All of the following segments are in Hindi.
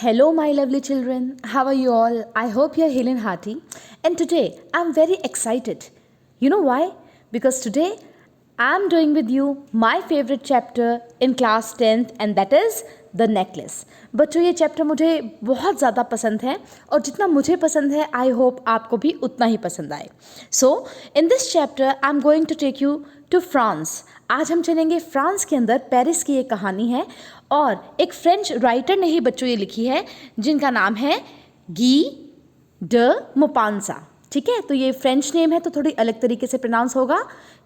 Hello, my lovely children. How are you all? I hope you're hale and hearty. And today, I'm very excited. You know why? Because today, I'm doing with you my favorite chapter in class 10th, and that is the necklace. बच्चों, ये चैप्टर मुझे बहुत ज़्यादा पसंद है और जितना मुझे पसंद है आई होप आपको भी उतना ही पसंद आए. So in this chapter I am going to take you to France. आज हम चलेंगे फ्रांस के अंदर. पेरिस की एक कहानी है और एक फ्रेंच राइटर ने ही बच्चों ये लिखी है जिनका नाम है गी ड मोपांसा. ठीक है, तो ये फ्रेंच नेम है तो थोड़ी अलग तरीके से प्रोनाउंस होगा,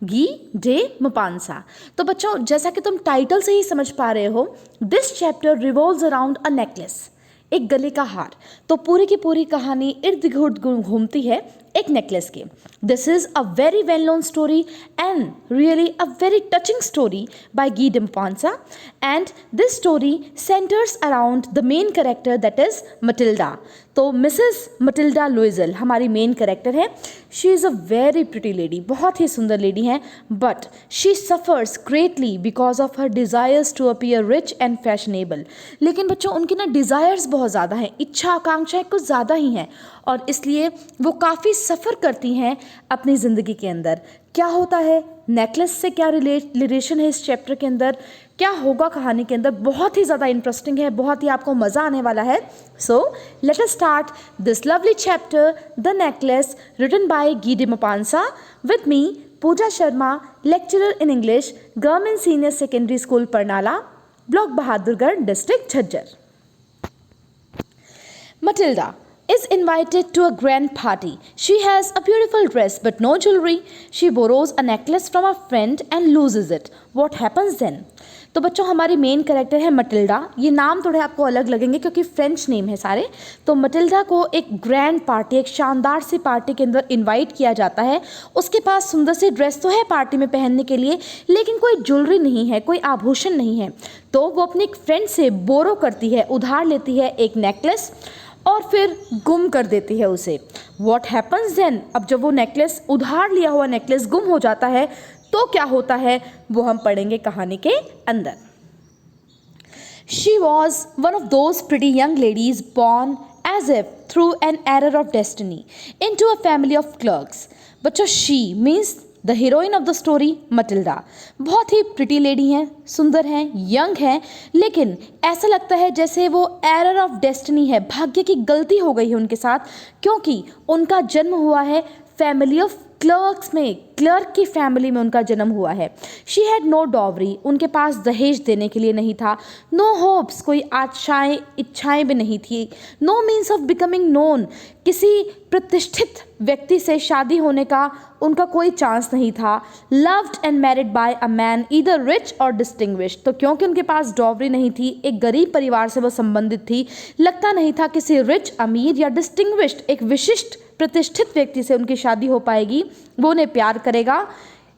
गी डे मोपांसा. तो बच्चों, जैसा कि तुम टाइटल से ही समझ पा रहे हो, this chapter revolves around a necklace, एक गले का हार. तो पूरी की पूरी कहानी इर्द गिर्द घूमती है एक नेकलेस की. This is a very well known story and really a very touching story by Guy de Maupassant. And this story centres around the main character that is Matilda. तो मिसेस मटिल्डा लुइजल हमारी मेन कैरेक्टर है. She is a very pretty lady, बहुत ही सुंदर लेडी हैं, but she suffers greatly because of her desires to appear rich and fashionable. लेकिन बच्चों, उनकी ना डिज़ायर्स बहुत ज़्यादा हैं, इच्छा आकांक्षाएं कुछ ज़्यादा ही हैं और इसलिए वो काफ़ी सफ़र करती हैं अपनी ज़िंदगी के अंदर. क्या होता है, नेकलेस से क्या रिलेशन है इस चैप्टर के अंदर, क्या होगा कहानी के अंदर, बहुत ही ज़्यादा इंटरेस्टिंग है, बहुत ही आपको मज़ा आने वाला है. So let us start this lovely chapter the necklace written by Guy de Maupassant with me Pooja Sharma, lecturer in English, government senior secondary school Parnala, block Bahadurgarh, district Jhajjar. Matilda is invited to a grand party. She has a beautiful dress but no jewelry. She borrows a necklace from a friend and loses it. What happens then? तो बच्चों, हमारी मेन कैरेक्टर है मटिल्डा. ये नाम थोड़े आपको अलग लगेंगे क्योंकि फ्रेंच नेम है सारे. तो मटिल्डा को एक ग्रैंड पार्टी, एक शानदार सी पार्टी के अंदर इनवाइट किया जाता है. उसके पास सुंदर सी ड्रेस तो है पार्टी में पहनने के लिए, लेकिन कोई ज्वेलरी नहीं है, कोई आभूषण नहीं है. तो वो अपनी एक फ्रेंड से बोरो करती है, उधार लेती है एक नेकलेस और फिर गुम कर देती है उसे. What happens then? अब जब वो नेकलेस, उधार लिया हुआ नेकलेस गुम हो जाता है तो क्या होता है वो हम पढ़ेंगे कहानी के अंदर. She was one of those pretty young ladies born as if through an error of destiny into a family of clerks. बच्चों, she means the heroine of the story Matilda. बहुत ही प्रिटी लेडी हैं, सुंदर हैं, यंग हैं, लेकिन ऐसा लगता है जैसे वो एरर ऑफ डेस्टिनी है, भाग्य की गलती हो गई है उनके साथ, क्योंकि उनका जन्म हुआ है फैमिली ऑफ क्लर्क्स में, क्लर्क की फैमिली में उनका जन्म हुआ है. शी हैड नो डॉवरी, उनके पास दहेज देने के लिए नहीं था. नो होप्स, कोई आशाएं इच्छाएं भी नहीं थी. No means of becoming known, किसी प्रतिष्ठित व्यक्ति से शादी होने का उनका कोई चांस नहीं था. Loved and married bye a man either rich और डिस्टिंग्विश्ड. तो क्योंकि उनके पास डॉवरी नहीं थी, एक गरीब परिवार से वो संबंधित थी, लगता नहीं था किसी रिच, अमीर या डिस्टिंग्विश्ड, एक विशिष्ट प्रतिष्ठित व्यक्ति से उनकी शादी हो पाएगी, वो उन्हें प्यार करेगा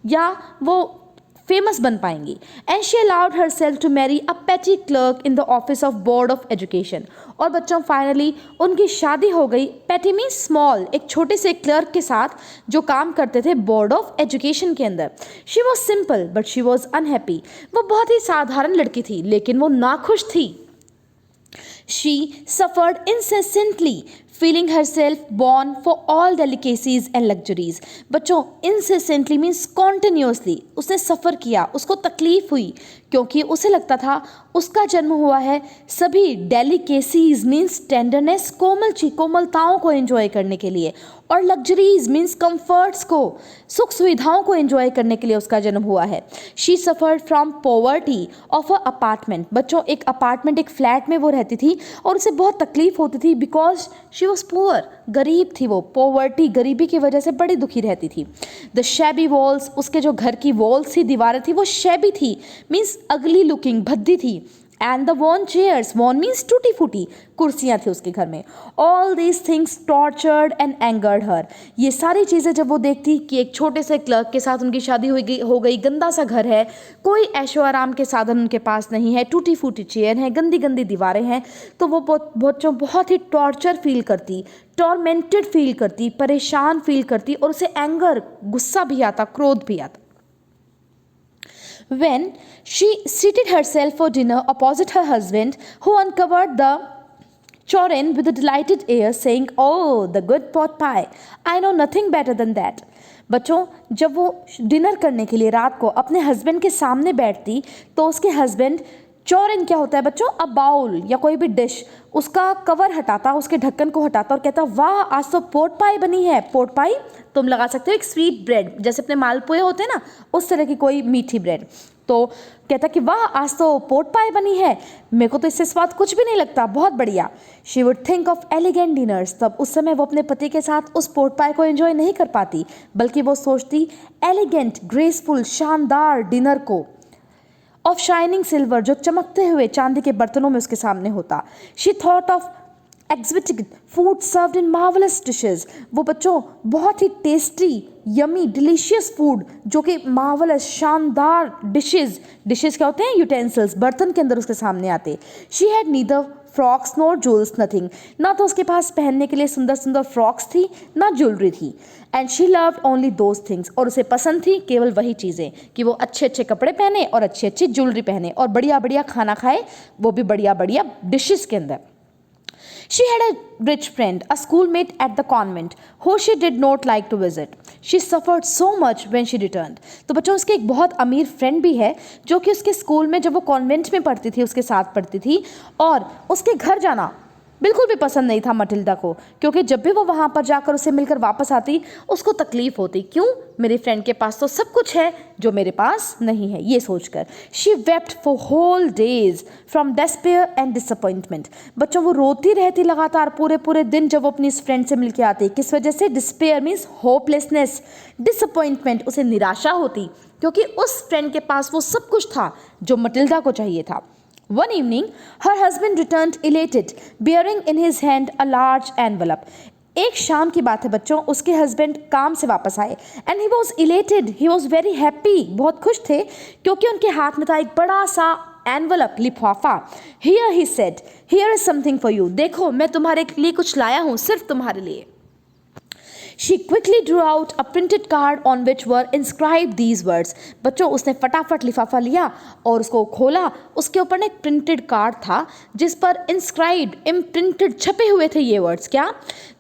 या वो फेमस बन पाएंगी. And she allowed her self to marry a petty clerk in the office of board of education. और बच्चों, फाइनली उनकी शादी हो गई. पेटी मीन्स स्मॉल, एक छोटे से क्लर्क के साथ जो काम करते थे बोर्ड ऑफ एजुकेशन के अंदर. She was simple but she was unhappy. वो बहुत ही साधारण लड़की थी लेकिन वो नाखुश थी. She suffered incessantly, feeling herself born for all delicacies and luxuries. बच्चों, incessantly means continuously. उसने सफ़र किया, उसको तकलीफ हुई क्योंकि उसे लगता था उसका जन्म हुआ है सभी डेलिकेसीज मीन्स टेंडरनेस, कोमलताओं को एंजॉय करने के लिए, और लग्जरीज मीन्स कंफर्ट्स को, सुख सुविधाओं को एंजॉय करने के लिए उसका जन्म हुआ है. She suffered from poverty of a apartment. बच्चों, एक अपार्टमेंट, एक फ्लैट में वो रहती थी और उसे बहुत तकलीफ होती थी बिकॉज शी वॉज पुअर, गरीब थी वो. पॉवर्टी, गरीबी की वजह से बड़ी दुखी रहती थी. द शैबी वॉल्स, उसके जो घर की वॉल्स थी, दीवारें थी, वो शैबी थी मीन्स अगली लुकिंग, भद्दी थी. And the worn chairs, worn means टूटी फूटी कुर्सियाँ थी उसके घर में. All these things tortured and angered her. ये सारी चीज़ें जब वो देखती कि एक छोटे से क्लर्क के साथ उनकी शादी हो गई, गंदा सा घर है, कोई ऐशो आराम के साधन उनके पास नहीं है, टूटी फूटी चेयर है, गंदी गंदी दीवारें हैं, तो वो बहुत ही टॉर्चर फील करती, टॉर्मेंटेड फील करती, परेशान फील करती और उसे एंगर, गुस्सा भी आता, क्रोध भी आता. When she seated herself for dinner opposite her husband, who uncovered the Chorin with a delighted air saying, "Oh, the good pot pie. I know nothing better than that." बच्चों, जब वो डिनर करने के लिए रात को अपने हस्बैंड के सामने बैठती तो उसके हस्बैंड चौरिन क्या होता है बच्चों, अ बाउल या कोई भी डिश, उसका कवर हटाता, उसके ढक्कन को हटाता और कहता, वाह आज तो पोट पाई बनी है। पोट पाई तुम लगा सकते हो एक स्वीट ब्रेड, जैसे अपने मालपुए होते हैं ना, उस तरह की कोई मीठी ब्रेड। तो कहता कि वाह आज तो पोट पाई बनी है, मेरे को तो इससे स्वाद कुछ भी नहीं लगता, बहुत बढ़िया। She would think of elegant dinners. तब उस समय वो अपने पति के साथ उस पोट पाई को एंजॉय नहीं कर पाती, बल्कि वो सोचती एलिगेंट, ग्रेसफुल, शानदार डिनर को, ऑफ शाइनिंग सिल्वर, जो चमकते हुए चांदी के बर्तनों में उसके सामने होता। शी थॉट ऑफ एक्सविटिक food served in marvellous dishes. वो बच्चों बहुत ही टेस्टी, यमी, डिलीशियस फूड जो कि मार्वलस, शानदार डिशेज, डिशेज क्या होते हैं, यूटेंसिल्स, बर्तन के अंदर उसके सामने आते। She had neither frocks nor jewels, nothing. ना तो उसके पास पहनने के लिए सुंदर सुंदर फ्रॉक्स थी, ना ज्वेलरी थी। And she loved only those things, और उसे पसंद थी केवल वही चीज़ें कि वो अच्छे अच्छे कपड़े पहने और अच्छी अच्छी ज्वेलरी पहने और बढ़िया बढ़िया खाना खाए, वो भी बढ़िया बढ़िया डिशेस के अंदर। She had a rich friend, a schoolmate at the convent, who she did not like to visit. She suffered so much when she returned. तो बच्चों, उसके एक बहुत अमीर फ्रेंड भी है जो कि उसके स्कूल में, जब वो कॉन्वेंट में पढ़ती थी, उसके साथ पढ़ती थी, और उसके घर जाना बिल्कुल भी पसंद नहीं था मटिल्डा को, क्योंकि जब भी वो वहाँ पर जाकर उसे मिलकर वापस आती उसको तकलीफ होती। क्यों? मेरी फ्रेंड के पास तो सब कुछ है जो मेरे पास नहीं है, ये सोचकर। She wept for whole days from despair and disappointment. बच्चों, वो रोती रहती लगातार पूरे पूरे दिन जब वो अपनी इस फ्रेंड से मिल के आती। किस वजह से? डिस्पेयर मीन्स होपलेसनेस, डिसअपॉइंटमेंट उसे निराशा होती, क्योंकि उस फ्रेंड के पास वो सब कुछ था जो मटिल्डा को चाहिए था। One evening, her husband returned elated, bearing in his hand a large envelope. एक शाम की बात है बच्चों, उसके हस्बैंड काम से वापस आए and he was elated, he was very happy, बहुत खुश थे, क्योंकि उनके हाथ में था एक बड़ा सा एनवलप, लिफाफा। Here he said, here is something for you, देखो मैं तुम्हारे लिए कुछ लाया हूँ, सिर्फ तुम्हारे लिए। She quickly drew out a printed card on which were inscribed these words. बच्चों, उसने फटाफट लिफाफा लिया और उसको खोला, उसके ऊपर एक प्रिंटेड कार्ड था जिस पर इंस्क्राइब्ड, इम्प्रिंटेड, छपे हुए थे ये वर्ड्स। क्या?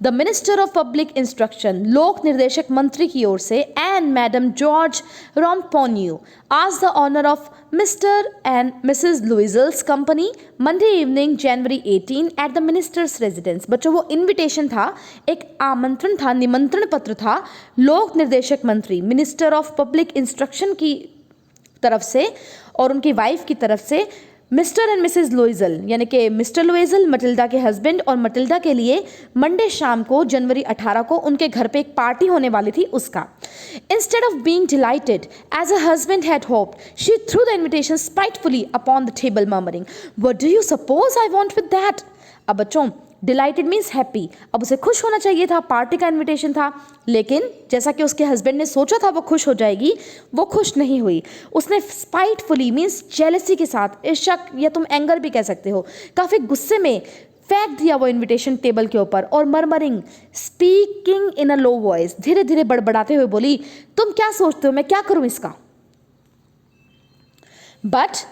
The minister of public instruction, लोक निर्देशक मंत्री की ओर से, एंड मैडम जॉर्ज रॉम्पोन्यू, आज the honour of Mr and Mrs Loisel's company, Monday evening January 18 at the minister's residence. बच्चों, वो इन्विटेशन था, एक आमंत्रण था, निमंत्रण पत्र था लोक निर्देशक मंत्री, मिनिस्टर ऑफ पब्लिक इंस्ट्रक्शन की तरफ से और उनकी वाइफ की तरफ से, मिस्टर एंड मिसेज लुइजल, यानी कि मिस्टर लुइजल मटिल्डा के हस्बैंड, और मटिल्डा के लिए मंडे शाम को जनवरी 18 को उनके घर पे एक पार्टी होने वाली थी उसका। Instead of being delighted as a husband had hoped, she threw the invitation spitefully upon the table murmuring, what do you suppose I want with that. अब बच्चों, डिलाइटेड मीन्स हैप्पी, अब उसे खुश होना चाहिए था, पार्टी का इनविटेशन था, लेकिन जैसा कि उसके हस्बैंड ने सोचा था वो खुश हो जाएगी, वो खुश नहीं हुई। उसने स्पाइटफुली मीन्स जेलसी के साथ, ईर्ष्या या तुम एंगर भी कह सकते हो, काफ़ी गुस्से में फेंक दिया वो इनविटेशन टेबल के ऊपर, और murmuring, speaking in a low voice, धीरे धीरे बड़बड़ाते हुए बोली, तुम क्या सोचते हो मैं क्या करूं इसका? But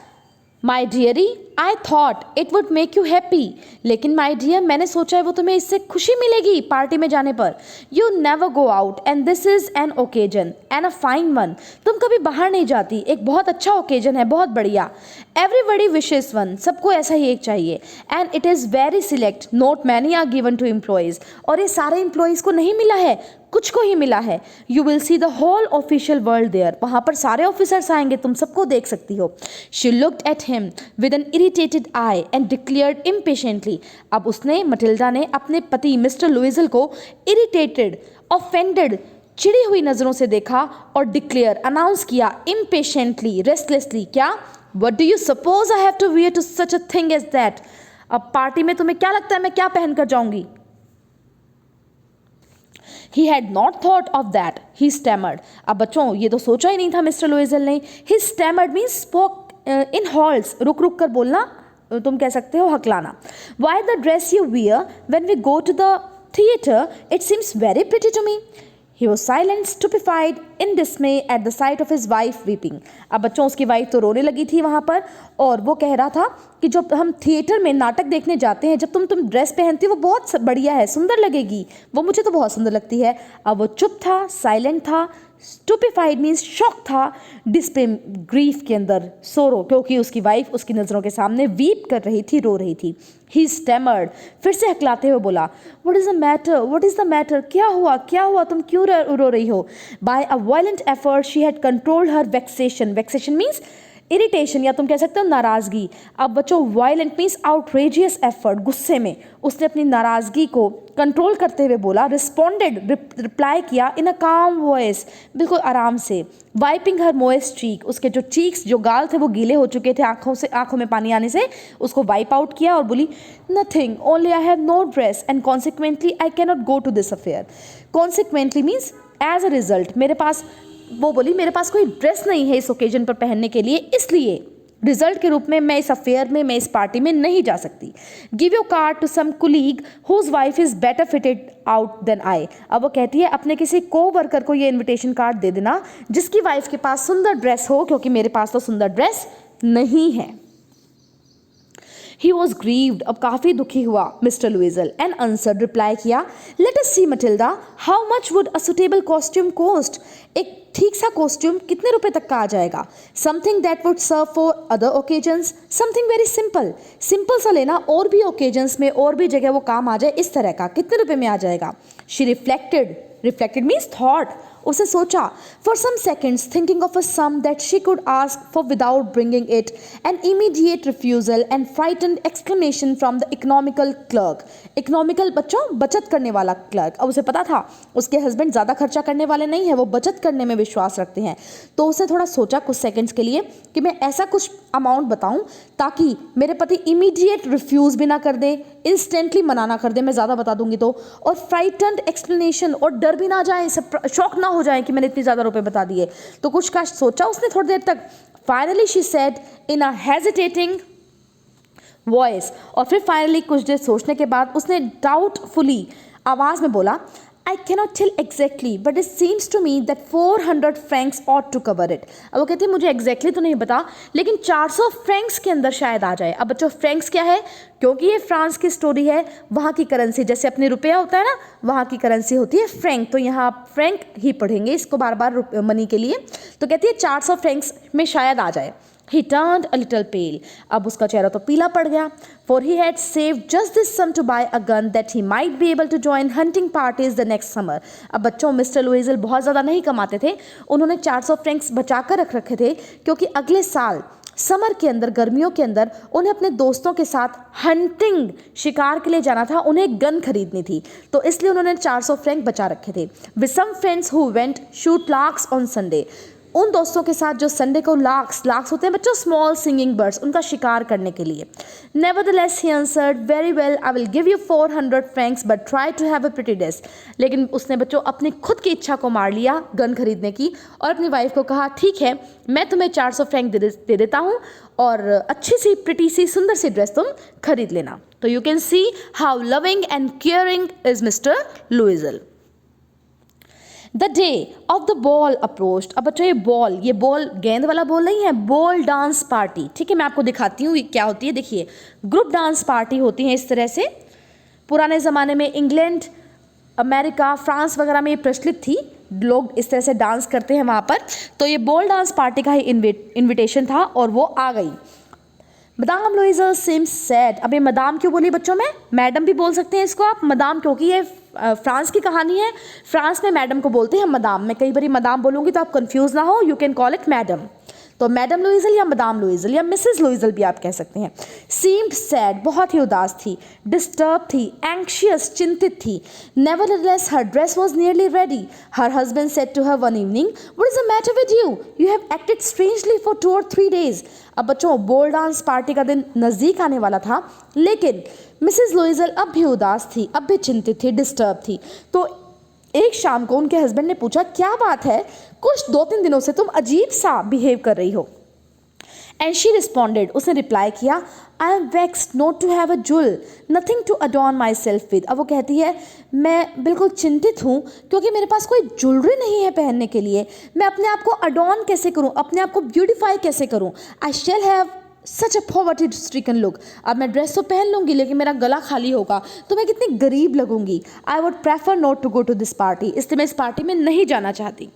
my diary, I thought it would make you happy, लेकिन माई डियर, मैंने सोचा है वो तुम्हें इससे खुशी मिलेगी पार्टी में जाने पर। You never go out and this is an occasion and a fine one, तुम कभी बाहर नहीं जाती, एक बहुत अच्छा ओकेजन है, बहुत बढ़िया। एवरीबडी विशेस वन, सबको ऐसा ही एक चाहिए। And it is very select, not many are given to employees, और ये सारे एम्प्लॉयज़ को नहीं मिला है, कुछ को ही मिला है। You will see the whole official world there, वहाँ पर सारे ऑफिसर्स आएंगे, तुम सबको देख सकती हो। She looked at him with an irritated eye and declared impatiently, अब उसने, मटिल्डा ने, अपने पति मिस्टर लुइजल को इरिटेटेड, ऑफेंडेड, चिड़ी हुई नज़रों से देखा और डिक्लेयर, अनाउंस किया, इम्पेशेंटली, रेस्टलेसली, क्या? What do you suppose I have to wear to such a thing as that, अब पार्टी में तुम्हें क्या लगता है मैं क्या पहन कर जाऊंगी? He had not thought of that. He stammered. अब बच्चों, ये तो सोचा ही नहीं था मिस्टर लुइजल ने। He stammered means spoke in halts, रुक रुक कर बोलना, तुम कह सकते हो हकलाना। Why the dress you wear when we go to the theatre? It seems very pretty to me. He was silent, stupefied, in dismay at the sight of his wife weeping. अब बच्चों उसकी वाइफ तो रोने लगी थी वहाँ पर, और वो कह रहा था कि जब हम थिएटर में नाटक देखने जाते हैं, जब तुम ड्रेस पहनती हो वो बहुत बढ़िया है, सुंदर लगेगी, वो मुझे तो बहुत सुंदर लगती है। अब वो चुप था, साइलेंट था, स्टूपिफाइड मीन्स शॉक था, डिस्प्ले ग्रीफ के अंदर सोरो, क्योंकि उसकी वाइफ उसकी नज़रों के सामने वीप कर रही थी, रो रही थी। ही स्टैमर्ड, फिर से हकलाते हुए बोला, what is the matter, what is the matter, क्या हुआ, तुम क्यों रो रही हो। By a violent effort she had controlled her vexation, vexation means irritation, या तुम कह सकते हो नाराज़गी। अब बच्चों वायलेंट मीन्स आउटरेजियस एफर्ट, गुस्से में उसने अपनी नाराज़गी को कंट्रोल करते हुए बोला, रिस्पॉन्डेड, रिप्लाई किया इन अ काम वॉइस, बिल्कुल आराम से। वाइपिंग हर मोइस्ट चीक, उसके जो चीक्स, जो गाल थे वो गीले हो चुके थे आंखों में पानी आने से, उसको वाइप आउट किया और बोली, nothing, only I have no dress and consequently I can not go to this affair. Consequently means as a result, मेरे पास, वो बोली मेरे पास कोई ड्रेस नहीं है इस ओकेजन पर पहनने के लिए, इसलिए रिजल्ट के रूप में मैं इस अफेयर में, मैं इस पार्टी में नहीं जा सकती। Give your card to some colleague whose wife is better fitted out than I. अब वो कहती है अपने किसी को वर्कर को ये इनविटेशन कार्ड दे देना जिसकी वाइफ के पास सुंदर ड्रेस हो, क्योंकि मेरे पास तो सुंदर ड्रेस नहीं है। He was grieved, अब काफ़ी दुखी हुआ mister Loisel, and answered, reply किया, let us see Matilda, how much would a suitable costume cost, एक ठीक सा कॉस्ट्यूम कितने रुपए तक का आ जाएगा। Something that would serve for other occasions, something very simple, simple सा लेना, और भी ओकेजन्स में, और भी जगह वो काम आ जाए, इस तरह का, कितने रुपए में आ जाएगा। She reflected, reflected means thought, उसे सोचा, for some seconds thinking of a sum that she could ask for without bringing it, an immediate refusal and frightened exclamation from the economical clerk. Economical बच्चों बचत करने वाला क्लर्क, अब उसे पता था उसके हस्बैंड ज़्यादा खर्चा करने वाले नहीं है, वो बचत करने में विश्वास रखते हैं, तो उसे थोड़ा सोचा कुछ सेकेंड्स के लिए कि मैं ऐसा कुछ अमाउंट बताऊं ताकि मेरे पति इमीडिएट रिफ्यूज़ भी ना कर दे, इंस्टेंटली मना ना कर दे, मैं ज़्यादा बता दूंगी तो, और फ्राइटन्ड एक्सप्लेनेशन, और डर भी ना जाए, शॉक ना हो जाए कि मैंने इतने ज़्यादा रुपए बता दिए, तो कुछ का सोचा उसने थोड़ी देर तक। Finally she said in a hesitating voice, और फिर फाइनली कुछ देर सोचने के बाद उसने डाउटफुली आवाज़ में बोला, I cannot tell exactly, but it seems to me that 400 francs ought to cover it. अब वो कहती है मुझे exactly तो नहीं पता, लेकिन 400 फ्रैंक्स के अंदर शायद आ जाए। अब बच्चों फ्रैंक्स क्या है, क्योंकि ये फ्रांस की स्टोरी है, वहाँ की करेंसी, जैसे अपने रुपया होता है ना, वहाँ की करेंसी होती है फ्रैंक, तो यहाँ आप फ्रैंक ही पढ़ेंगे इसको बार बार मनी के लिए, तो कहती है 400 फ्रैंक्स में शायद आ जाए। He turned a little pale. अब उसका चेहरा तो पीला पड़ गया, for he had saved just this sum to buy a gun that he might be able to join hunting parties the next summer. अब बच्चों मिस्टर लुइजल बहुत ज़्यादा नहीं कमाते थे, उन्होंने 400 फ्रैंक्स बचा कर रख रखे थे, क्योंकि अगले साल समर के अंदर, गर्मियों के अंदर उन्हें अपने दोस्तों के साथ हंटिंग, शिकार के लिए जाना था, उन्हें गन खरीदनी थी, तो इसलिए उन्होंने 400 फ्रैंक बचा रखे थे। With some friends who went shoot larks on Sunday, उन दोस्तों के साथ जो संडे को लार्क्स होते हैं बच्चों, स्मॉल सिंगिंग बर्ड्स, उनका शिकार करने के लिए। Nevertheless he answered, very well I will give you 400 francs but try to have a pretty dress. लेकिन उसने बच्चों अपनी खुद की इच्छा को मार लिया गन खरीदने की, और अपनी वाइफ को कहा, ठीक है मैं तुम्हें 400 फ्रैंक दे देता हूँ, और अच्छी सी प्रिटी सी सुंदर सी ड्रेस तुम खरीद लेना। तो you can see how loving and caring is Mr Loisel. The day of the ball approached. अब बच्चों ये बॉल गेंद वाला बॉल नहीं है, बॉल डांस पार्टी, ठीक है मैं आपको दिखाती हूँ क्या होती है। देखिए ग्रुप डांस पार्टी होती है इस तरह से, पुराने ज़माने में इंग्लैंड, अमेरिका, फ्रांस वगैरह में ये प्रचलित थी, लोग इस तरह से डांस करते हैं वहाँ पर। तो ये बॉल डांस पार्टी का ही इन्विटेशन था और वो आ गई। Madame Loisel seems sad. अब ये मदाम क्यों बोली बच्चों, में मैडम भी बोल सकते हैं इसको आप मदाम, क्योंकि ये फ्रांस की कहानी है, फ्रांस में मैडम को बोलते हैं मदाम। मैं कई बार मदाम बोलूँगी तो आप कंफ्यूज ना हो, you can call it madam. तो मैडम लुइजल या मदाम लुइजल या मिसेस लुइजल भी आप कह सकते हैं। सीम्ड सैड, बहुत ही उदास थी, डिस्टर्ब थी, एंक्शियस, चिंतित थी। Nevertheless her dress was nearly ready. Her husband said to her one evening, what is the matter with you, you have acted strangely for 2 or 3 days। अब बच्चों बॉल डांस पार्टी का दिन नज़दीक आने वाला था, लेकिन मिसेस लुइजल अब भी उदास थी, अब भी चिंतित थी, डिस्टर्ब थी। तो एक शाम को उनके हस्बैंड ने पूछा, क्या बात है, कुछ 2-3 दिनों से तुम अजीब सा बिहेव कर रही हो। एंड शी रिस्पॉन्डेड, उसने रिप्लाई किया, I am vexed not to have a jewel, nothing to adorn my self with. अब वो कहती है मैं बिल्कुल चिंतित हूँ क्योंकि मेरे पास कोई ज्वेलरी नहीं है पहनने के लिए, मैं अपने आप को अडॉर्न कैसे करूँ, अपने आप को ब्यूटिफाई कैसे करूँ। I shall have such a poverty stricken look, अब मैं ड्रेस तो पहन लूँगी लेकिन मेरा गला खाली होगा तो मैं कितनी गरीब लगूंगी। I would prefer not to go to this party, इसलिए मैं इस पार्टी में नहीं जाना चाहती।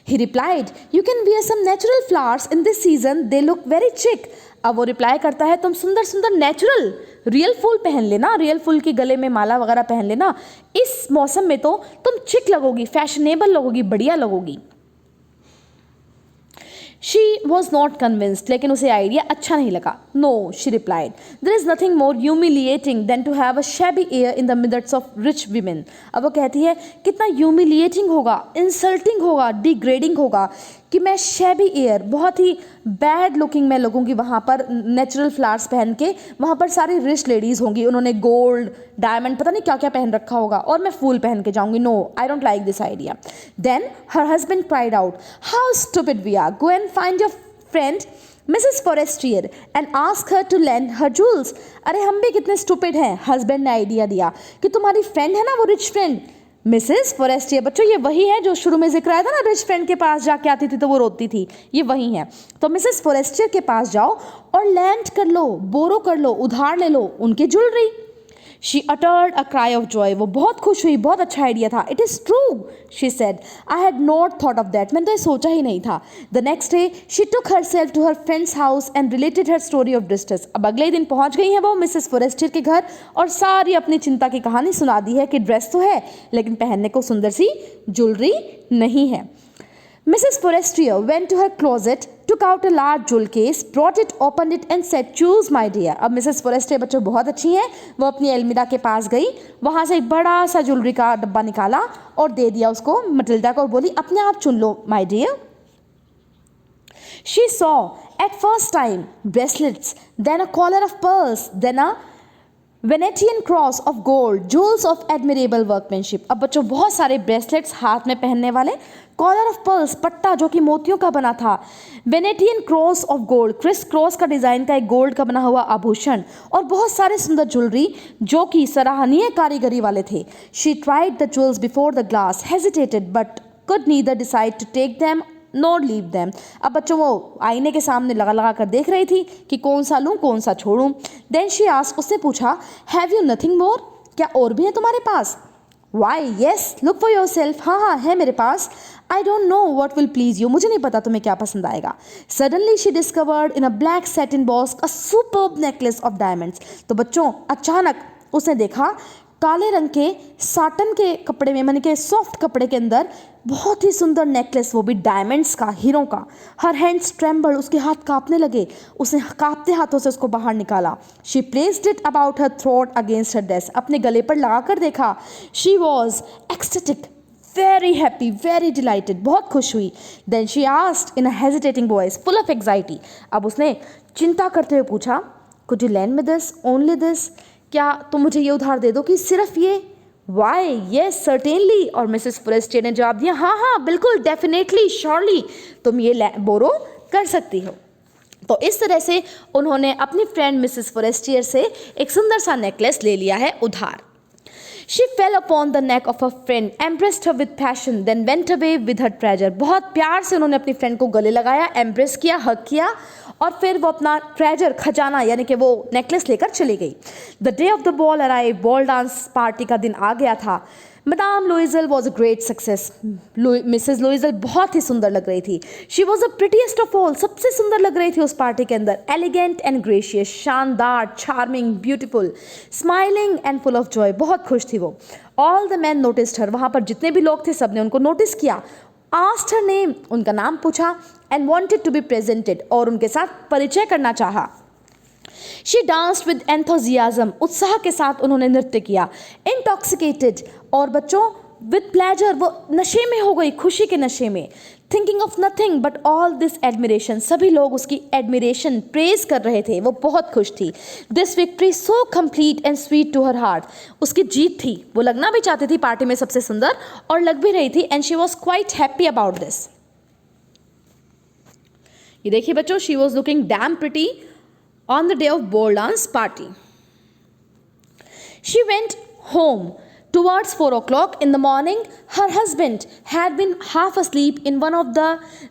He replied, you can wear some natural flowers in this season, they look very chic. अब वो रिप्लाई करता है तुम सुंदर सुंदर नेचुरल रियल फूल पहन लेना, रियल फूल के गले में माला वगैरह पहन लेना, इस मौसम में तो तुम चिक लगोगी, फैशनेबल लगोगी, बढ़िया लगोगी। शी वॉज नॉट कन्विंस्ड, लेकिन उसे आइडिया अच्छा नहीं लगा। No, she replied, there is nothing more humiliating than to have a shabby air in the midst of rich women. अब वो कहती है कितना ह्यूमिलिएटिंग होगा, इंसल्टिंग होगा, डिग्रेडिंग होगा कि मैं शैबी एयर, बहुत ही बैड लुकिंग मैं लगूंगी वहाँ पर नेचुरल फ्लावर्स पहन के, वहाँ पर सारी रिच लेडीज़ होंगी, उन्होंने गोल्ड डायमंड पता नहीं क्या क्या पहन रखा होगा और मैं फूल पहन के जाऊंगी। No, I don't like this idea. Then her husband cried out, how stupid we are, go and find your friend Mrs Forestier and ask her to lend her jewels. अरे हम भी कितने स्टूपिड हैं, हस्बैंड ने आइडिया दिया कि तुम्हारी फ्रेंड है ना वो रिच फ्रेंड मिसेस फॉरेस्टियर, बच्चों ये वही है जो शुरू में जिक्र आया था ना, रिच फ्रेंड के पास जाके आती थी तो वो रोती थी, ये वही है। तो मिसेस फॉरेस्टियर के पास जाओ और लैंड कर लो, बोरो कर लो, उधार ले लो उनकी jewellery. She uttered a cry of joy, वो बहुत खुश हुई, बहुत अच्छा आइडिया था। It is true, she said, I had not thought of that, मैंने तो ये सोचा ही नहीं था। The next day she took her self to her friend's house and related her story of distress. अब अगले दिन पहुंच गई हैं वो मिसेस फॉरेस्टियर के घर और सारी अपनी चिंता की कहानी सुना दी है कि ड्रेस तो है लेकिन पहनने को सुंदर सी ज्वेलरी नहीं है। Mrs. Forestier went to her closet, took out a large jewel case, brought it, opened it and said, choose my dear. अब मिसेस फॉरेस्टियर बच्चों बहुत अच्छी हैं, वो अपनी अलमीरा के पास गई, वहाँ से एक बड़ा सा ज्वेलरी का डब्बा निकाला और दे दिया उसको मटिल्डा को और बोली अपने आप चुन लो my dear. She saw at first time bracelets, then a collar of pearls, then a Venetian cross of gold, jewels of admirable workmanship. अब बच्चों बहुत सारे ब्रेसलेट्स हाथ में पहनने वाले, कॉलर ऑफ पर्ल्स, पट्टा जो कि मोतियों का बना था, Venetian cross of gold, criss cross का डिज़ाइन का एक गोल्ड का बना हुआ आभूषण और बहुत सारे सुंदर ज्वेलरी जो कि सराहनीय कारीगरी वाले थे। She tried the jewels before the glass, hesitated but could neither decide to take them not leave them. अब बच्चों वो आईने के सामने लगा लगा कर देख रही थी कि कौन सा लूँ कौन सा छोड़ूं। देन शी आस्क्ड, उसने पूछा, हैव यू नथिंग मोर, क्या और भी है तुम्हारे पास? Why yes look for yourself, हाँ हाँ है मेरे पास। I don't know what will please you, मुझे नहीं पता तुम्हें क्या पसंद आएगा। Suddenly she discovered in a black satin box a superb necklace of diamonds. तो बच्चों अचानक उसने देखा काले रंग के साटन के कपड़े में, माने के सॉफ्ट कपड़े के अंदर बहुत ही सुंदर नेकलेस, वो भी डायमंड्स का, हीरों का। हर हैंड्स ट्रेम्बल, उसके हाथ कांपने लगे, उसने कांपते हाथों से उसको बाहर निकाला। She placed it about her throat against her dress, अपने गले पर लगा कर देखा। She was ecstatic, very happy, very delighted, बहुत खुश हुई। Then she asked in a hesitating voice full of anxiety, अब उसने चिंता करते हुए पूछा, could you lend me this, only this, क्या तुम मुझे ये उधार दे दो कि सिर्फ ये? वाई येस सर्टेनली, और मिसेस फॉरेस्टियर ने जवाब दिया, हाँ हाँ बिल्कुल, डेफिनेटली, श्योरली, तुम ये बोरो कर सकती हो। तो इस तरह से उन्होंने अपनी फ्रेंड मिसेस फॉरेस्टियर से एक सुंदर सा नेकलेस ले लिया है उधार। She fell upon the neck of her friend, embraced her with passion, then went away with her treasure. बहुत प्यार से उन्होंने अपनी फ्रेंड को गले लगाया, एम्ब्रेस किया, हग किया और फिर वो अपना ट्रेजर, खजाना यानी कि वो नेकलेस लेकर चली गई। The day of the ball arrive, ball dance party का दिन आ गया था। Madam Loisel was a great success, Mrs Loisel बहुत ही सुंदर लग रही थी। She was the prettiest of all, सबसे सुंदर लग रही थी उस पार्टी के अंदर। एलिगेंट एंड ग्रेशियस, शानदार, charming, beautiful, smiling and full of joy, बहुत खुश थी वो। All the men noticed her, वहाँ पर जितने भी लोग थे सबने उनको नोटिस किया। आस्क्ड हर नेम, उनका नाम पूछा, and wanted to be presented, और उनके साथ परिचय करना चाहा। शी डांस्ड विद एंथोजियाज्म, उत्साह के साथ उन्होंने नृत्य किया। इंटॉक्सिकेटेड, और बच्चों विद प्लेजर, वो नशे में हो गई, खुशी के नशे में। Thinking of nothing but all this admiration, सभी लोग उसकी एडमिरेशन, प्रेज कर रहे थे, वो बहुत खुश थी। This victory so complete and sweet to her heart, उसकी जीत थी, वो लगना भी चाहती थी पार्टी में सबसे सुंदर और लग भी रही थी। And she was quite happy about this. ये देखिए बच्चों, she was looking damn pretty on the day of ball dance party. She went home. Towards 4 o'clock in the morning, her husband had been half asleep in one of the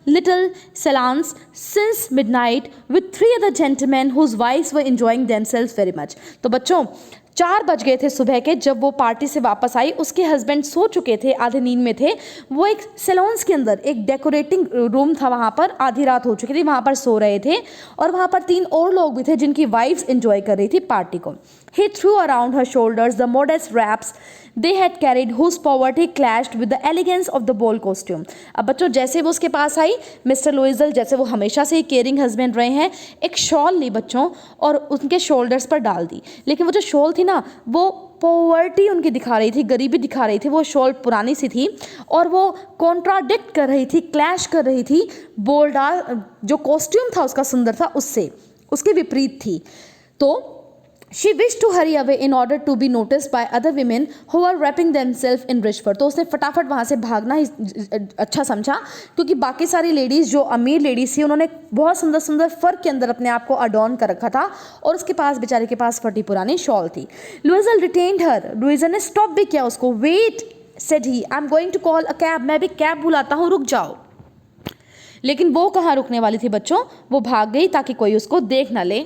little salons since midnight with 3 other gentlemen whose wives were enjoying themselves very much. तो बच्चों 4 बज गए थे सुबह के जब वो पार्टी से वापस आई. उसके हस्बैंड सो चुके थे, आधे नींद में थे. वो एक सैलून्स के अंदर एक डेकोरेटिंग रूम था, वहाँ पर आधी रात हो चुकी थी, वहाँ पर सो रहे थे. और वहाँ पर 3 और लोग भी थे जिनकी वाइफ्स एंजॉय कर रही थी पार्टी को. He threw around her shoulders the modest wraps they had carried, whose poverty clashed with the elegance of the ball costume. अब बच्चों जैसे वो उसके पास आई, मिस्टर लुइजल, जैसे वो हमेशा से ही केयरिंग हस्बैंड रहे हैं, एक शॉल ली बच्चों और उनके शोल्डर्स पर डाल दी. लेकिन वो जो शॉल थी ना, वो पॉवर्टी उनकी दिखा रही थी, गरीबी दिखा रही थी. वो शॉल पुरानी सी थी और वो कॉन्ट्राडिक्ट कर रही थी, क्लैश कर रही थी बोल्डार जो कॉस्ट्यूम था उसका सुंदर था उससे, उसके विपरीत थी. तो She wished to hurry away in order to be noticed by other women who were wrapping themselves in rich fur. तो उसने फटाफट वहाँ से भागना ही अच्छा समझा, क्योंकि बाकी सारी लेडीज़ जो अमीर लेडीज़ थी उन्होंने बहुत सुंदर सुंदर फर के अंदर अपने आप को अडॉर्न कर रखा था और उसके पास बेचारे के पास फटी पुरानी शॉल थी. लुइजल रिटेन्ड हर. लुइजल ने स्टॉप भी किया उसको. Wait said he, I am going to call a cab. मैं भी कैब बुलाता हूँ, रुक जाओ. लेकिन वो कहाँ रुकने वाली थी बच्चों, वो भाग गई ताकि कोई उसको देख ना ले.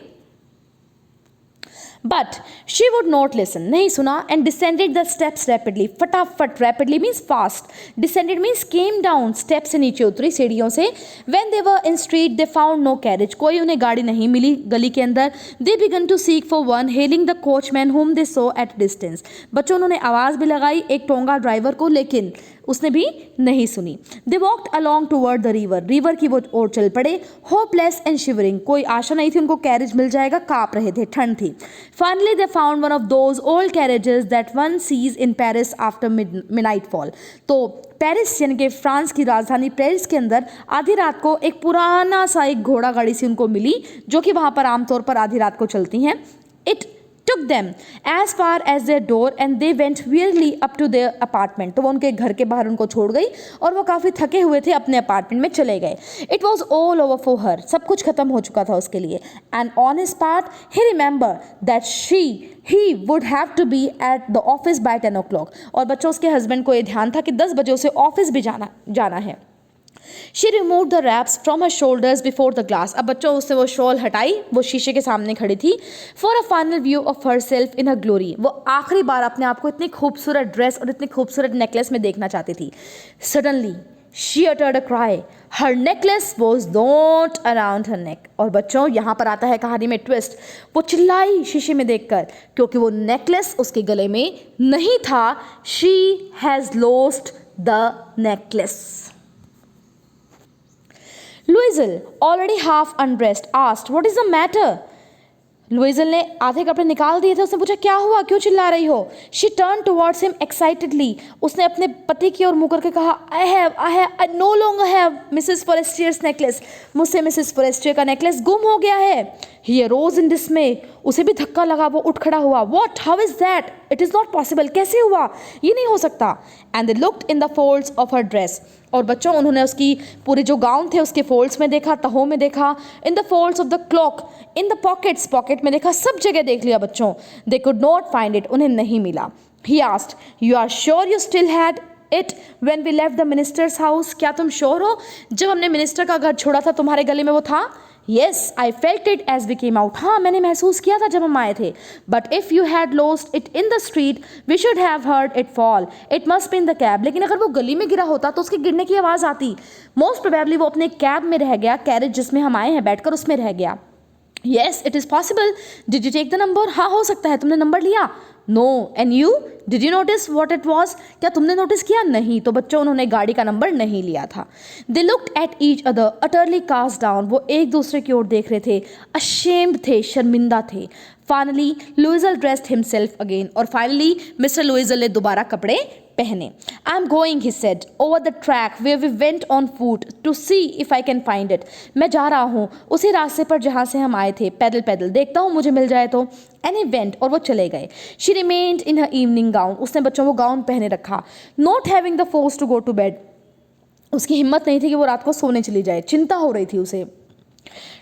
But she would not listen. नहीं सुना. And descended the steps rapidly. फटाफट, rapidly means fast. Descended means came down. Steps से नीचे उतरी सीढ़ियों से. When they were in street, they found no carriage. कोई उन्हें गाड़ी नहीं मिली गली के अंदर. They began to seek for one, hailing the coachman whom they saw at distance. बच्चों उन्होंने आवाज़ भी लगाई एक टोंगा ड्राइवर को, लेकिन उसने भी नहीं सुनी. They walked along toward the river. River की वो ओर चल पड़े. Hopeless and shivering. कोई आशा नहीं थी उनको कैरेज मिल जाएगा, काँप रहे थे, ठंड थी. Finally they found one of those old carriages that one sees in Paris after midnightfall. तो पेरिस यानी कि फ्रांस की राजधानी पेरिस के अंदर आधी रात को एक पुराना सा एक घोड़ा गाड़ी सी उनको मिली, जो कि वहाँ पर आमतौर पर आधी रात को चलती हैं. It took them as far as their door and they went wearily up to their apartment. तो वो उनके घर के बाहर उनको छोड़ गई और वो काफ़ी थके हुए थे, अपने अपार्टमेंट में चले गए. It was all over for her. सब कुछ खत्म हो चुका था उसके लिए. And on his part, he remembered that he would have to be at the office by 10 o'clock. और बच्चों उसके हस्बैंड को ये ध्यान था कि 10 बजे उसे ऑफिस भी जाना है. She removed the wraps from her shoulders before the glass. अब बच्चों उससे वो शॉल हटाई, वो शीशे के सामने खड़ी थी. For a final view of herself in her glory. वो आखिरी बार अपने आप को इतनी खूबसूरत ड्रेस और इतनी खूबसूरत नेकलेस में देखना चाहती थी. Suddenly she uttered a cry. Her necklace was not around her neck. और बच्चों यहाँ पर आता है कहानी में ट्विस्ट. वो चिल्लाई शीशे में देखकर, क्योंकि वो नेकलेस उसके गले में नहीं था. She has lost the necklace. Louisel, already half undressed, asked, "What is the matter?" लुइजल ने आधे कपड़े निकाल दिए थे. उसने पूछा, क्या हुआ, क्यों चिल्ला रही हो? She turn towards him excitedly. उसने अपने पति की ओर मुँह करके कहा, I no longer have Mrs Forestier's necklace. मुझसे मिसेस फॉरेस्टियर का नेकलेस गुम हो गया है. He arose in dismay. उसे भी धक्का लगा, वो उठ खड़ा हुआ. What, how is that? It is not possible. कैसे हुआ? ये नहीं हो सकता. And they looked in the folds of her dress. और बच्चों उन्होंने उसकी पूरे जो गाउन थे उसके फोल्ड्स में देखा, तहों में देखा. In the folds of the cloak, in the pockets, pocket में देखा, सब जगह देख लिया बच्चों. They could not find it. उन्हें नहीं मिला. He asked, you are sure you still had it when we left the minister's house? क्या तुम श्योर हो जब हमने मिनिस्टर का घर छोड़ा था तुम्हारे गले में वो था? Yes, I felt it as we came out. हाँ, मैंने महसूस किया था जब हम आए थे. But if you had lost it in the street we should have heard it fall. It must be in the cab. लेकिन अगर वो गली में गिरा होता तो उसके गिरने की आवाज़ आती. मोस्ट प्रोबेबली वो अपने कैब में रह गया, कैरेज जिसमें हम आए हैं बैठकर उसमें रह गया. Yes, it is possible. Did you take the number? हाँ, हो सकता है. तुमने नंबर लिया? No. And you, did you notice what it was? क्या तुमने नोटिस किया? नहीं. तो बच्चों उन्होंने गाड़ी का नंबर नहीं लिया था. They looked at each other utterly cast down. वो एक दूसरे की ओर देख रहे थे, अशेम्ड थे, शर्मिंदा थे. Finally Loisel dressed himself again. और फाइनली मिस्टर लुइजल ने दोबारा कपड़े पहने. I am going, he said, over the track where we went on foot to see if I can find it. मैं जा रहा हूँ उसी रास्ते पर जहाँ से हम आए थे, पैदल पैदल, देखता हूँ मुझे मिल जाए तो. Any went. और वो चले गए. She remained in her evening gown. उसने बच्चों वो गाउन पहने रखा. Not having the force to go to bed. उसकी हिम्मत नहीं थी कि वो रात को सोने चली जाए, चिंता हो रही थी उसे.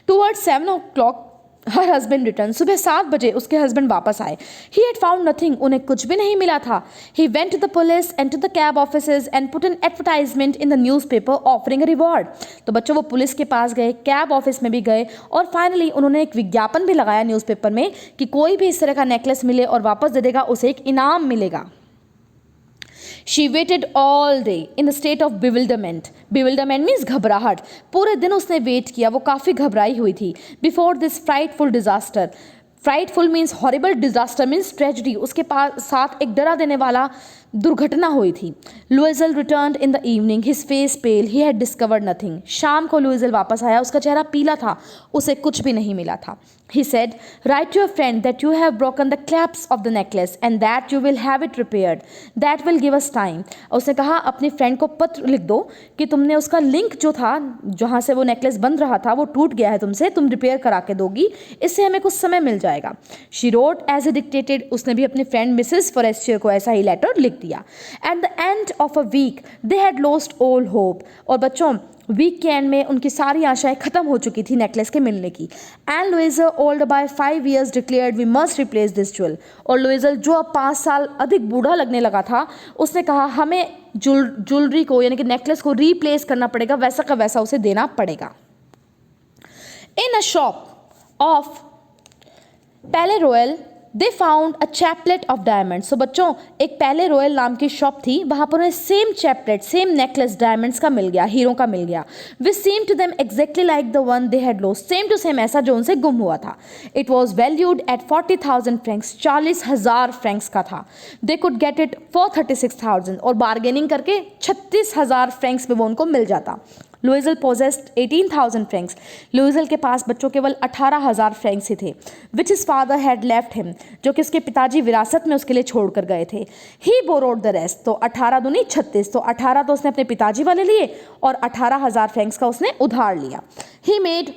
Towards 7 o'clock her husband return, सुबह 7 बजे उसके हस्बैंड वापस आए. ही हैड फाउंड नथिंग, उन्हें कुछ भी नहीं मिला था. He went to the police and to the cab offices and put an advertisement in the newspaper offering a reward. तो बच्चों वो पुलिस के पास गए, कैब ऑफिस में भी गए और फाइनली उन्होंने एक विज्ञापन भी लगाया न्यूज़पेपर में कि कोई भी इस तरह का नेकलेस मिले और वापस दे देगा उसे एक इनाम मिलेगा. She waited all day in the state of bewilderment. Bewilderment means घबराहट. पूरे दिन उसने वेट किया, वो काफ़ी घबराई हुई थी. Before this frightful disaster. Frightful means horrible, disaster means tragedy. उसके पास साथ एक डरा देने वाला दुर्घटना हुई थी. लुइजल returned in the evening, his face pale, he had discovered nothing. शाम को लुइजल वापस आया, उसका चेहरा पीला था, उसे कुछ भी नहीं मिला था. He said, write to your friend that you have broken the clasp of the necklace and that you will have it repaired. That will give us time. उसने कहा अपनी फ्रेंड को पत्र लिख दो कि तुमने उसका लिंक जो था जहाँ से वो नेकलेस बंद रहा था वो टूट गया है तुमसे, तुम रिपेयर करा के दोगी, इससे हमें कुछ समय मिल जाएगा. She wrote as he dictated. उसने भी अपनी फ्रेंड मिसेस फॉरेस्टियर को ऐसा ही लेटर लिख दिया. At the end of a week they had lost all hope. और बच्चों वीक के एंड में उनकी सारी आशाएं खत्म हो चुकी थी नेकलेस के मिलने की. And Loisel old by 5 years declared we must replace this jewel. और लुइजल जो अब 5 साल अधिक बूढ़ा लगने लगा था उसने कहा हमें ज्वेलरी को यानी कि नेकलेस को रिप्लेस करना पड़ेगा, वैसा का वैसा उसे देना पड़ेगा. In a shop of Palais Royal they found a chaplet of diamond. So बच्चों एक पहले रॉयल नाम की शॉप थी, वहाँ पर उन्हें same chaplet same necklace diamonds का मिल गया, हीरो का मिल गया. Which seemed to them exactly like the one they had lost. Same to same ऐसा जो उनसे गुम हुआ था. It was valued at 40,000 francs. 40,000 francs का था. They could get it for 36,000 और बार्गेनिंग करके 36,000 फ्रैंक्स में वो उनको मिल जाता. लुइजल पोजेस्ड 18,000 फ्रैंक्स. लुइजल के पास बच्चों केवल 18,000 फ्रैंक्स ही थे. विच his father had left him, जो कि उसके पिताजी विरासत में उसके लिए छोड़ कर गए थे. ही बोरोड द रेस्ट. तो 18 दूनी 36, तो 18 तो उसने अपने पिताजी वाले लिए और 18,000 फ्रैंक्स का उसने उधार लिया. ही मेड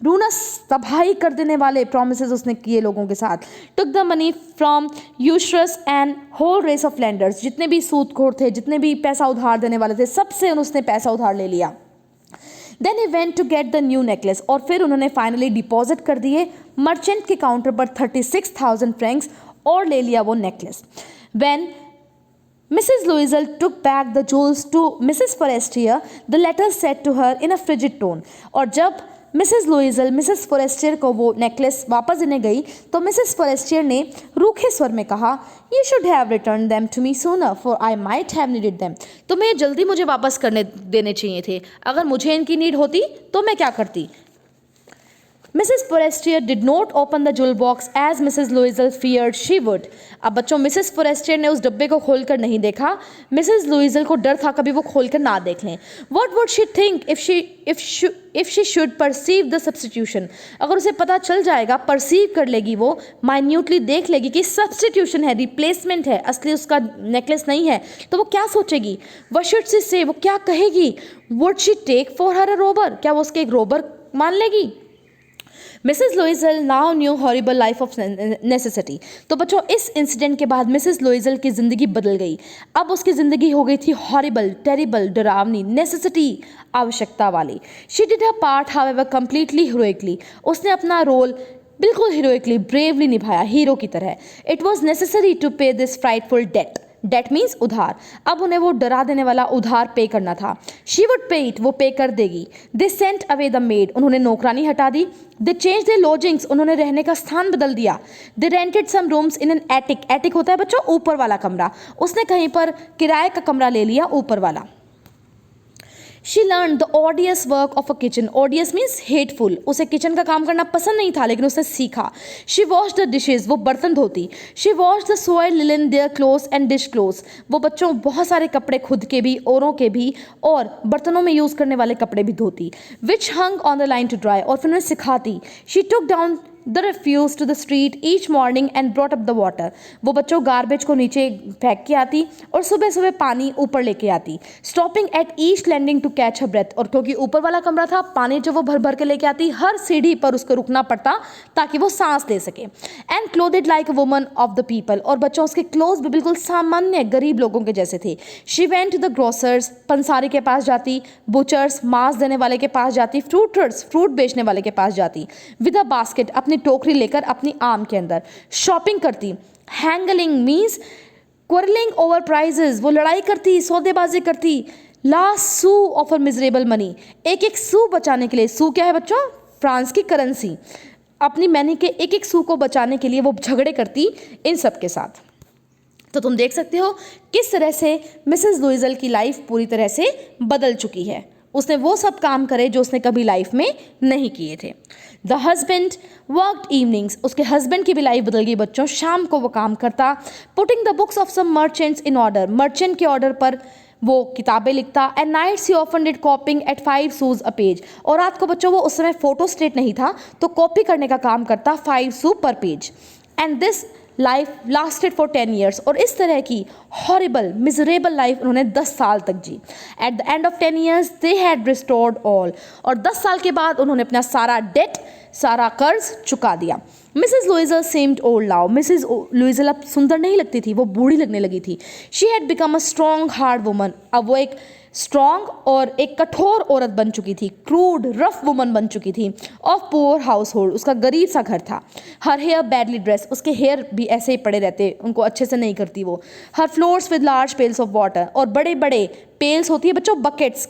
रूनस तबाही कर देने वाले प्रोमिसेस उसने किए लोगों के साथ. Took the money from usurers and whole race of lenders. जितने भी सूदखोर थे, जितने भी पैसा उधार देने वाले थे, सबसे उसने पैसा उधार ले लिया. Then he went to get the new necklace. और फिर उन्होंने फाइनली डिपॉजिट कर दिए मर्चेंट के काउंटर पर 36,000 फ्रैंक्स और ले लिया वो necklace. When Mrs. Loisel took back the jewels to Mrs. Forestier, the letter said to her in a frigid tone. और जब मिसेस लुइजल मिसेस फॉरेस्टियर को वो नेकलेस वापस देने गई तो मिसेस फॉरेस्टियर ने रूखे स्वर में कहा, you should have return them to me sooner for I might have needed them. तुम्हें जल्दी मुझे वापस करने देने चाहिए थे, अगर मुझे इनकी नीड होती तो मैं क्या करती. Mrs. Forestier did not open the jewel box as Mrs. Loisel feared she would. अब बच्चों मिसेस फॉरेस्टियर ने उस डब्बे को खोलकर नहीं देखा. मिसेस लुइजल को डर था कभी वो खोलकर ना देख लें. What would she think if she should perceive the substitution? अगर उसे पता चल जाएगा, परसीव कर लेगी, वो माइन्यूटली देख लेगी कि सब्सटीट्यूशन है, रिप्लेसमेंट है, असली उसका नेकलेस नहीं है, तो वो क्या सोचेगी. What should she say? वो क्या कहेगी. Would she take for her a robber? क्या वो उसके एक रोबर मान लेगी. Mrs Loisel now knew horrible life of necessity. तो बच्चों इस इंसिडेंट के बाद मिसेस लुइजल की ज़िंदगी बदल गई. अब उसकी ज़िंदगी हो गई थी हॉरिबल, टेरिबल, डरावनी, नेसेसिटी, आवश्यकता वाली. She did her part however completely heroically. उसने अपना रोल बिल्कुल हीरोइकली, ब्रेवली निभाया, हीरो की तरह. It was necessary to pay this frightful debt. Debt means उधार. अब उन्हें वो डरा देने वाला उधार पे करना था. शी वुड पे इट, वो पे कर देगी. They sent away the made, उन्होंने नौकरानी हटा दी. दे चेंज दे लॉजिंग्स, उन्होंने रहने का स्थान बदल दिया. They rented some rooms in an attic. Attic होता है बच्चों ऊपर वाला कमरा. उसने कहीं पर किराए का कमरा ले लिया ऊपर वाला. She learn the ऑडियस work of a kitchen. ऑडियस means hateful. उसे किचन का काम करना पसंद नहीं था लेकिन उसने सीखा. शी वॉश द डिशेज, वो बर्तन धोती. She wash the soiled linen their clothes and dish clothes. वो बच्चों बहुत सारे कपड़े खुद के भी, औरों के भी और बर्तनों में यूज़ करने वाले कपड़े भी धोती. Which hung on the line to dry, और फिर उन्हें सिखाती. She took down the refuse to the street each morning and brought up the water. वो बच्चों गार्बेज को नीचे फेंक के आती और सुबह सुबह पानी ऊपर लेके आती। Stopping at each landing to catch a breath, और क्योंकि ऊपर वाला कमरा था, पानी जो वो भर भर के लेके आती, हर सीढ़ी पर उसको रुकना पड़ता ताकि वो सांस ले सके। And clothed like a woman of the people, और बच्चों उसके क्लोथ भी बिल्कुल सामान्य गरीब लोगों के जैसे थे। She went to the grocer's, पंसारी के पास जाती, बुचर्स, मांस देने वाले के पास जाती, फ्रूटर्स, फ्रूट बेचने वाले के पास जाती, विद अ बास्केट, अपनी टोकरी लेकर अपनी आर्म के अंदर शॉपिंग करती। Haggling means quarrelling over prices, वो लड़ाई करती, सौदेबाजी करती। Last sou of her miserable money, एक एक सू बचाने के लिए, सू क्या है बच्चों? फ्रांस की करेंसी। अपनी मनी के एक एक सू को बचाने के लिए वो झगड़े करती इन सब के साथ। तो तुम देख सकते हो किस तरह से मिसेस लुइजल की लाइफ पूरी तरह से बदल चुकी है। उसने वो सब काम करे जो उसने कभी लाइफ में नहीं किए थे। द हस्बैंड वर्कड इवनिंग्स, उसके हस्बैंड की भी लाइफ बदल गई बच्चों। शाम को वो काम करता। Putting the books of some merchants in order, merchant के ऑर्डर पर वो किताबें लिखता। And nights he often did copying at 5 sous a page, और रात को बच्चों वो उस समय फोटो स्टेट नहीं था तो कॉपी करने का काम करता 5 सू पर page. And this life lasted for 10 years, और इस तरह की हॉरिबल मिजरेबल लाइफ उन्होंने 10 साल तक जी। At the end of 10 years they had restored all, और 10 साल के बाद उन्होंने अपना सारा डेट, सारा कर्ज चुका दिया। Mrs Loisel seemed old now, Mrs Loisel अब सुंदर नहीं लगती थी, वो बूढ़ी लगने लगी थी। She had become a strong hard woman, अब वो एक स्ट्रॉन्ग और एक कठोर औरत बन चुकी थी। क्रूड रफ वुमन बन चुकी थी। ऑफ पुअर हाउस होल्ड, उसका गरीब सा घर था। हर हेयर बैडली ड्रेस, उसके हेयर भी ऐसे ही पड़े रहते, उनको अच्छे से नहीं करती वो। Her floors with large pails of water, और बड़े बड़े पेल्स होती है बच्चों, बकेट्स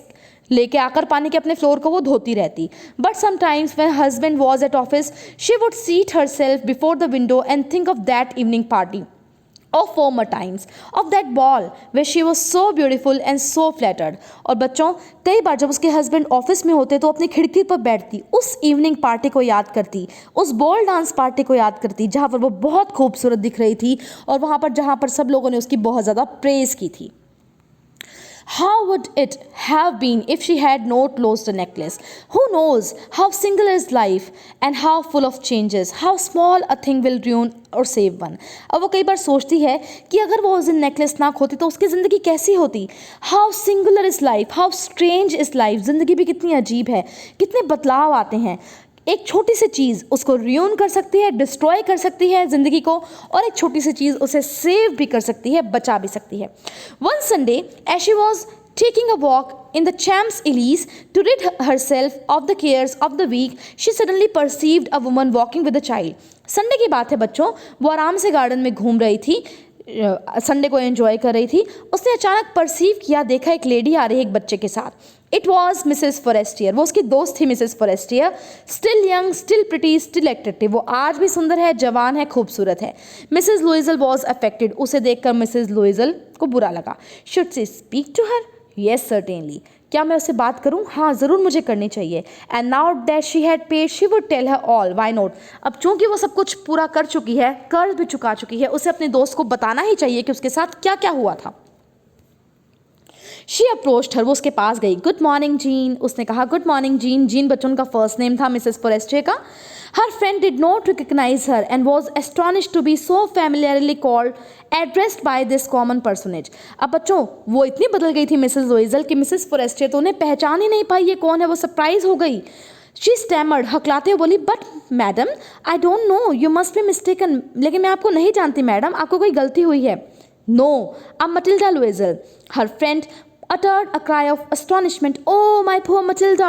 लेके आकर पानी के अपने फ्लोर को वो धोती रहती। But sometimes when husband was at office she would seat her self before the window and think of that evening party, of former times, of that ball where she was so beautiful and so flattered। और बच्चों कई बार जब उसके हस्बैंड ऑफिस में होते तो अपनी खिड़की पर बैठती, उस इवनिंग पार्टी को याद करती, उस बॉल डांस पार्टी को याद करती जहाँ पर वो बहुत खूबसूरत दिख रही थी, और वहाँ पर जहाँ पर सब लोगों ने उसकी बहुत ज़्यादा प्रेज़ की थी। How would it have been if she had not lost a necklace? Who knows how single is life and how full of changes, how small a thing will ruin or save one। अब वो कई बार सोचती है कि अगर वो उस दिन नेकलेस ना खोती तो उसकी ज़िंदगी कैसी होती। How singular is life, how strange is life, ज़िंदगी भी कितनी अजीब है, कितने बदलाव आते हैं। एक छोटी सी चीज़ उसको रियून कर सकती है, डिस्ट्रॉय कर सकती है ज़िंदगी को, और एक छोटी सी चीज़ उसे सेव भी कर सकती है, बचा भी सकती है। One Sunday as she was taking a walk in the Champs-Élysées to rid herself of the cares of the week, she suddenly perceived a woman walking with a child। Sunday की बात है बच्चों, वो आराम से गार्डन में घूम रही थी, संडे को एंजॉय कर रही थी। उसने अचानक परसीव किया, देखा एक लेडी आ रही है एक बच्चे के साथ। इट वॉज मिसेस फॉरेस्टियर, वो उसकी दोस्त थी Mrs Forestier. Still young, still pretty, still attractive, वो आज भी सुंदर है, जवान है, खूबसूरत है। मिसेस लुइजल वॉज अफेक्टेड, उसे देखकर मिसेस लुइजल को बुरा लगा। Should she speak to her? Yes certainly, क्या मैं उससे बात करूं? हाँ ज़रूर मुझे करनी चाहिए। And now that she had paid she would tell her all, why not. अब चूंकि वो सब कुछ पूरा कर चुकी है, कर्ज भी चुका चुकी है, उसे अपने दोस्त को बताना ही चाहिए कि उसके साथ क्या क्या हुआ था। शी अप्रोच्ड हर, वो उसके पास गई। गुड मॉर्निंग जीन, उसने कहा गुड मॉर्निंग जीन। जीन बच्चों का फर्स्ट नेम था मिसेस फॉरेस्टियर का। Her friend did not recognise her and was astonished to be so familiarly called addressed by this common personage. अब बच्चों वो इतनी बदल गई थी मिसेस लुइजल कि मिसेस फॉरेस्टियर तो उन्हें पहचान ही नहीं पाई, ये कौन है, वो सरप्राइज हो गई। शी स्टैमर्ड, हकलाते हुए बोली, but madam I don't no, you must be mistaken, लेकिन मैं आपको नहीं जानती मैडम, आपको कोई गलती हुई है। No, I am Matilda Loisel. Her friend uttered a cry of astonishment, oh my poor Matilda,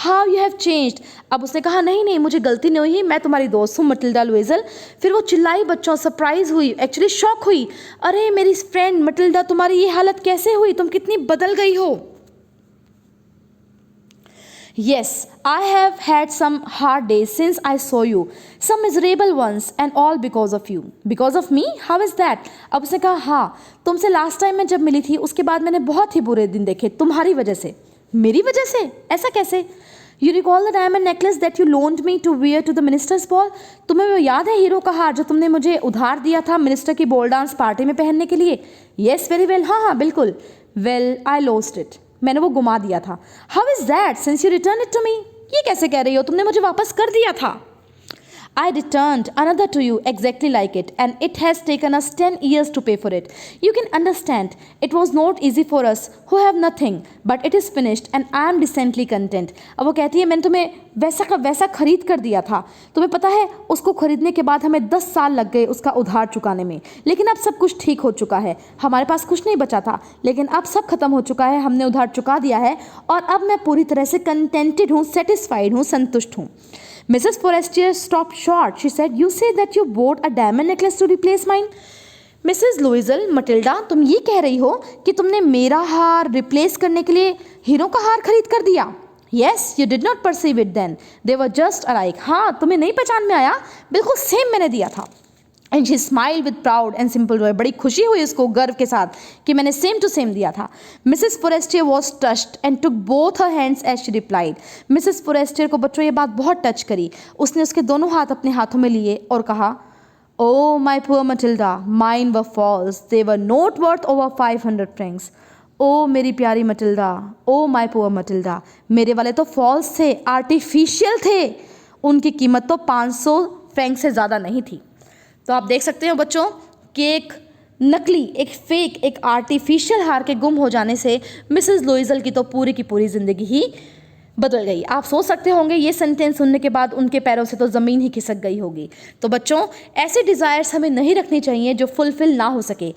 how you have changed। अब उसने कहा नहीं नहीं मुझे गलती नहीं हुई, मैं तुम्हारी दोस्त हूँ मटिल्डा लुइजल। फिर वो चिल्लाई बच्चों, सरप्राइज हुई, एक्चुअली शॉक हुई, अरे मेरी फ्रेंड मटिल्डा तुम्हारी ये हालत कैसे हुई, तुम कितनी बदल गई हो। Yes, I have had some hard days since I saw you, some miserable ones, and all because of you. Because of me? How is that? अब उसने कहा हाँ, तुमसे लास्ट टाइम मैं जब मिली थी उसके बाद मैंने बहुत ही बुरे दिन देखे तुम्हारी वजह से। मेरी वजह से? ऐसा कैसे? You recall the diamond necklace that you loaned me to wear to the minister's ball? तुम्हें वो याद है हीरो का हार जो तुमने मुझे उधार दिया था मिनिस्टर की बॉल डांस पार्टी में पहनने के लिए? Yes, very well, हाँ हाँ बिल्कुल। Well, I lost it, मैंने वो घुमा दिया था। How is that since you return it to me? ये कैसे कह रही हो, तुमने मुझे वापस कर दिया था। I returned another to you exactly like it, and it has taken us 10 years to pay for it. You can understand, it was not easy for us who have nothing, but it is finished and I am decently content. अब वो कहती है मैंने तुम्हें वैसा का वैसा खरीद कर दिया था, तुम्हें पता है उसको खरीदने के बाद हमें 10 साल लग गए उसका उधार चुकाने में, लेकिन अब सब कुछ ठीक हो चुका है, हमारे पास कुछ नहीं बचा था लेकिन अब सब खत्म हो चुका है, हमने उधार चुका दिया है और अब मैं पूरी तरह से कंटेंटेड हूँ, सेटिस्फाइड हूँ, संतुष्ट हूँ. Mrs. Forestier stopped short. She said, "You say that you bought a diamond necklace to replace mine?" Mrs Loisel, Matilda, तुम ये कह रही हो कि तुमने मेरा हार रिप्लेस करने के लिए हीरो का हार खरीद कर दिया? Yes, you did not perceive it then. They were just alike. हाँ, तुम्हें नहीं पहचान में आया, बिल्कुल सेम मैंने दिया था. And she smile with proud and simple Joy. बड़ी खुशी हुई उसको गर्व के साथ कि मैंने सेम टू सेम दिया था. Mrs Forestier was touched and took both her hands as she replied. Mrs Forestier को बच्चों ये बात बहुत टच करी. उसने उसके दोनों हाथ अपने हाथों में लिए और कहा, oh my poor Matilda, mine were false, they were not worth over 500 francs. Oh मेरी प्यारी Matilda, oh my poor Matilda, मेरे वाले तो फॉल्स थे, आर्टिफिशियल थे, उनकी कीमत तो 500 फ्रैंक से ज़्यादा नहीं थी. तो आप देख सकते हो बच्चों कि एक नकली, एक फेक, एक आर्टिफिशियल हार के गुम हो जाने से मिसेस लुइजल की तो पूरी की पूरी ज़िंदगी ही बदल गई. आप सोच सकते होंगे ये सेंटेंस सुनने के बाद उनके पैरों से तो ज़मीन ही खिसक गई होगी. तो बच्चों ऐसे डिज़ायर्स हमें नहीं रखनी चाहिए जो फुलफिल ना हो सके.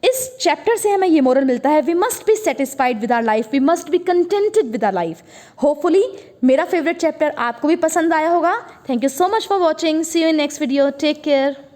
इस चैप्टर से हमें ये मोरल मिलता है, we must be satisfied with our life, we must be contented with our life. Hopefully मेरा फेवरेट चैप्टर आपको भी पसंद आया होगा. Thank you so much for watching. See you in next video. Take care.